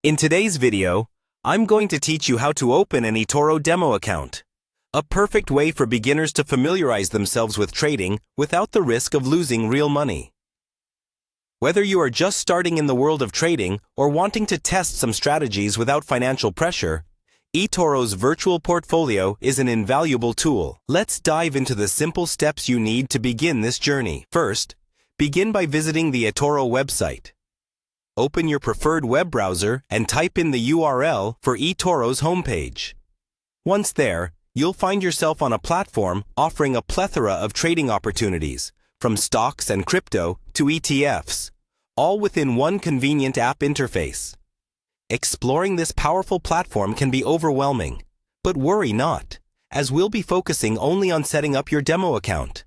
In today's video, I'm going to teach you how to open an Etoro demo account. A perfect way for beginners to familiarize themselves with trading without the risk of losing real money. Whether you are just starting in the world of trading or wanting to test some strategies without financial pressure, Etoro's virtual portfolio is an invaluable tool. Let's dive into the simple steps you need to begin this journey. First, begin by visiting the Etoro website. Open your preferred web browser and type in the URL for Etoro's homepage. Once there, you'll find yourself on a platform offering a plethora of trading opportunities, from stocks and crypto to ETFs, all within one convenient app interface. Exploring this powerful platform can be overwhelming, but worry not, as we'll be focusing only on setting up your demo account.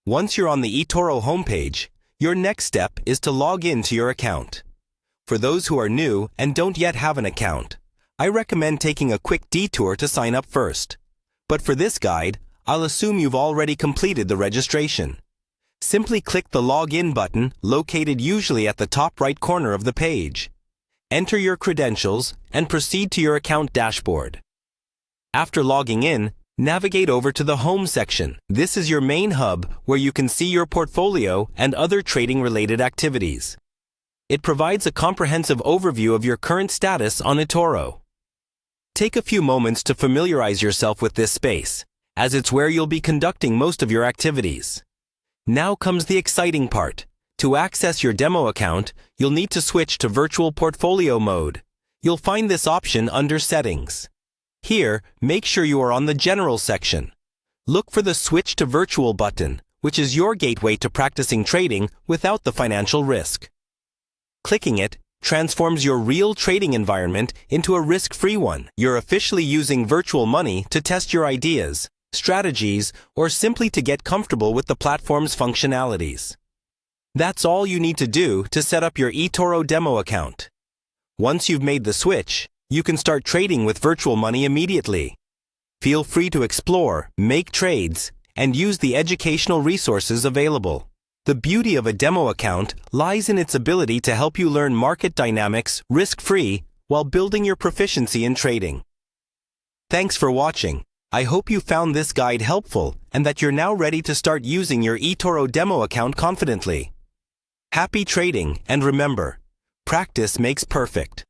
Once you're on the Etoro homepage, your next step is to log in to your account. For those who are new and don't yet have an account, I recommend taking a quick detour to sign up first. But for this guide, I'll assume you've already completed the registration. Simply click the Login button located usually at the top right corner of the page. Enter your credentials and proceed to your account dashboard. After logging in, navigate over to the Home section. This is your main hub where you can see your portfolio and other trading-related activities. It provides a comprehensive overview of your current status on Etoro. Take a few moments to familiarize yourself with this space, as it's where you'll be conducting most of your activities. Now comes the exciting part. To access your demo account, you'll need to switch to Virtual Portfolio mode. You'll find this option under Settings. Here, make sure you are on the General section. Look for the Switch to Virtual button, which is your gateway to practicing trading without the financial risk. Clicking it transforms your real trading environment into a risk-free one. You're officially using virtual money to test your ideas, strategies, or simply to get comfortable with the platform's functionalities. That's all you need to do to set up your Etoro demo account. Once you've made the switch, you can start trading with virtual money immediately. Feel free to explore, make trades, and use the educational resources available. The beauty of a demo account lies in its ability to help you learn market dynamics risk-free while building your proficiency in trading. Thanks for watching. I hope you found this guide helpful and that you're now ready to start using your Etoro demo account confidently. Happy trading, and remember, practice makes perfect.